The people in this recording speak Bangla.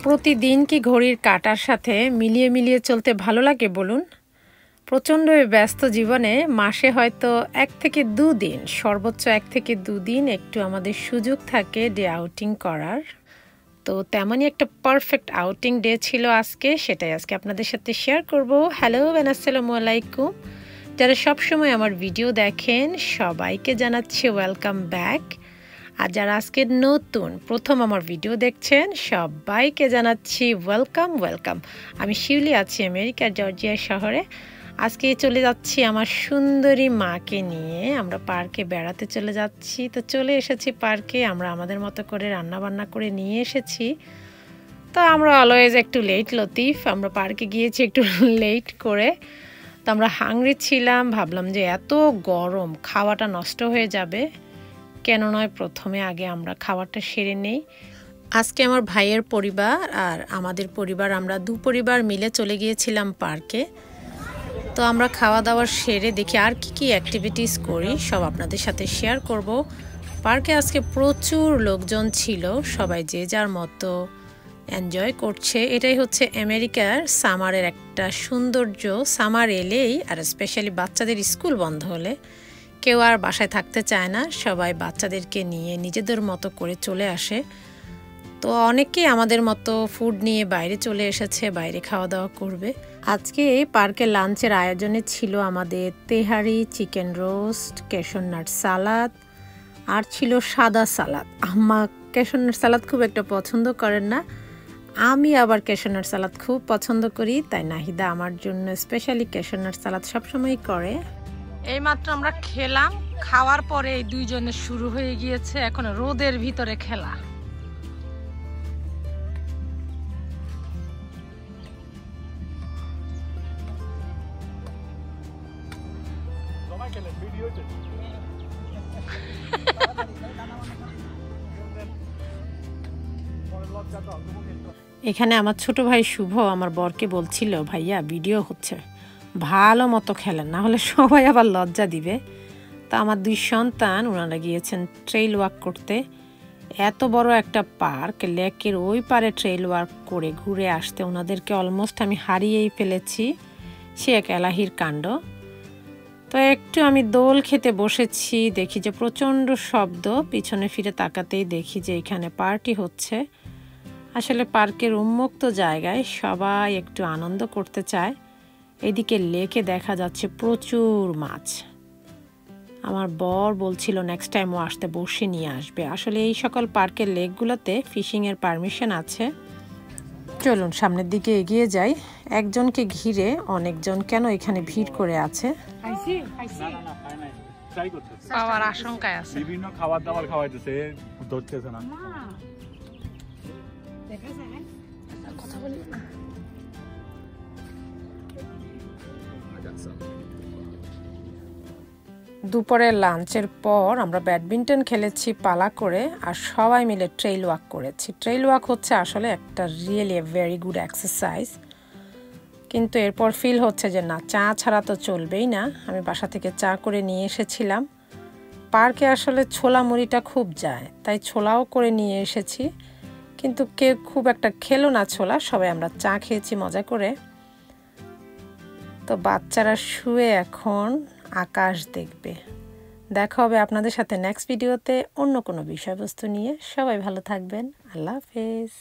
প্রতিদিন কি ঘড়ির কাঁটার সাথে মিলিয়ে মিলিয়ে চলতে ভালো লাগে বলুন? প্রচণ্ড ব্যস্ত জীবনে মাসে হয়তো 1 থেকে 2 দিন, সর্বোচ্চ 1 থেকে 2 দিন একটু আমাদের সুযোগ থাকে ডে আউটিং করার। তো তেমনই একটা পারফেক্ট আউটিং ডে ছিল আজকে, সেটাই আজকে আপনাদের সাথে শেয়ার করব। হ্যালো আসসালামু আলাইকুম। যারা সবসময় আমার ভিডিও দেখেন সবাইকে জানাচ্ছি ওয়েলকাম ব্যাক। আর যারা আজকে নতুন প্রথম আমার ভিডিও দেখছেন সবাইকে জানাচ্ছি ওয়েলকাম। আমি শিউলি আছি আমেরিকার জর্জিয়া শহরে। আজকে চলে যাচ্ছি আমার সুন্দরী মাকে নিয়ে, আমরা পার্কে বেড়াতে চলে যাচ্ছি। তো চলে এসেছি পার্কে, আমরা আমাদের মতো করে রান্না বান্না করে নিয়ে এসেছি। তো আমরা অলওয়েজ একটু লেট লতিফ, আমরা পার্কে গিয়েছি একটু লেট করে। তো আমরা হাংরি ছিলাম, ভাবলাম যে এত গরম খাওয়াটা নষ্ট হয়ে যাবে, কেন নয় প্রথমে আগে আমরা খাবারটা সেরে নেই। আজকে আমার ভাইয়ের পরিবার আর আমাদের পরিবার, আমরা দু পরিবার মিলে চলে গিয়েছিলাম পার্কে। তো আমরা খাওয়া দাওয়া সেরে দেখি আর কি অ্যাক্টিভিটিস করি সব আপনাদের সাথে শেয়ার করব। পার্কে আজকে প্রচুর লোকজন ছিল, সবাই যে যার মতো এনজয় করছে। এটাই হচ্ছে আমেরিকার সামারের একটা সৌন্দর্য। সামার এলেই আর স্পেশালি বাচ্চাদের স্কুল বন্ধ হলে কেউ আর বাসায় থাকতে চায় না, সবাই বাচ্চাদেরকে নিয়ে নিজেদের মতো করে চলে আসে। তো অনেকেই আমাদের মতো ফুড নিয়ে বাইরে চলে এসেছে, বাইরে খাওয়া দাওয়া করবে। আজকে এই পার্কে লাঞ্চের আয়োজনে ছিল আমাদের তেহারি, চিকেন রোস্ট, ক্যাশনাট সালাদ আর ছিল সাদা সালাদ। আম্মা ক্যাশনাট সালাদ খুব একটা পছন্দ করেন না, আমি আবার ক্যাশনাট সালাদ খুব পছন্দ করি, তাই নাহিদা আমার জন্য স্পেশালি ক্যাশনাট সালাদ সবসময়ই করে। এইমাত্র আমরা খেলাম, খাওয়ার পরে এই দুইজনের শুরু হয়ে গিয়েছে এখন রোদের ভিতরে খেলা। এখানে আমার ছোট ভাই শুভ আমার বরকে বলছিল, ভাইয়া ভিডিও হচ্ছে, ভালো মতো খেলেন, না হলে সবাই আবার লজ্জা দিবে। তা আমার দুই সন্তান ওনারা গিয়েছেন ট্রেইল ওয়াক করতে। এত বড় একটা পার্ক, লেকের ওই পারে ট্রেইল ওয়াক করে ঘুরে আসতে ওনাদেরকে অলমোস্ট আমি হারিয়েই ফেলেছি। সে এক এলাহির কাণ্ড। তো একটু আমি দোল খেতে বসেছি, দেখি যে প্রচণ্ড শব্দ, পিছনে ফিরে তাকাতেই দেখি যে এখানে পার্টি হচ্ছে। আসলে পার্কের উন্মুক্ত জায়গায় সবাই একটু আনন্দ করতে চায়। এদিকে লেকে দেখা যাচ্ছে প্রচুর মাছ। আমার বর বলছিল নেক্সট টাইম ও আসতে বসে নিয়ে আসবে। আসলে এই সকল পার্কের লেকগুলোতে ফিশিংয়ের পারমিশন আছে। চলুন সামনের দিকে এগিয়ে যাই। একজনকে ঘিরে অনেকজন কেন এখানে ভিড় করে আছে, পাওয়ার আশঙ্কায় আছে। বিভিন্ন খাবার দাবার খাওয়াইতেছে, ধরতেছে না। কথা বলি না। দুপুরের লাঞ্চের পর আমরা ব্যাডমিন্টন খেলেছি পালা করে, আর সবাই মিলে ট্রেইল ওয়াক করেছি। ট্রেইল ওয়াক হচ্ছে আসলে একটা রিয়েলি ভেরি গুড এক্সারসাইজ, কিন্তু এরপর ফিল হচ্ছে যে না, চা ছাড়া তো চলবেই না। আমি বাসা থেকে চা করে নিয়ে এসেছিলাম। পার্কে আসলে ছোলা মুড়িটা খুব যায়, তাই ছোলাও করে নিয়ে এসেছি, কিন্তু কেউ খুব একটা খেলো না ছোলা, সবাই আমরা চা খেয়েছি মজা করে। তো বাচ্চারা শুয়ে এখন আকাশ দেখবে। দেখা হবে আপনাদের সাথে নেক্সট ভিডিওতে অন্য কোনো বিষয়বস্তু নিয়ে। সবাই ভালো থাকবেন, আল্লাহ হাফেজ।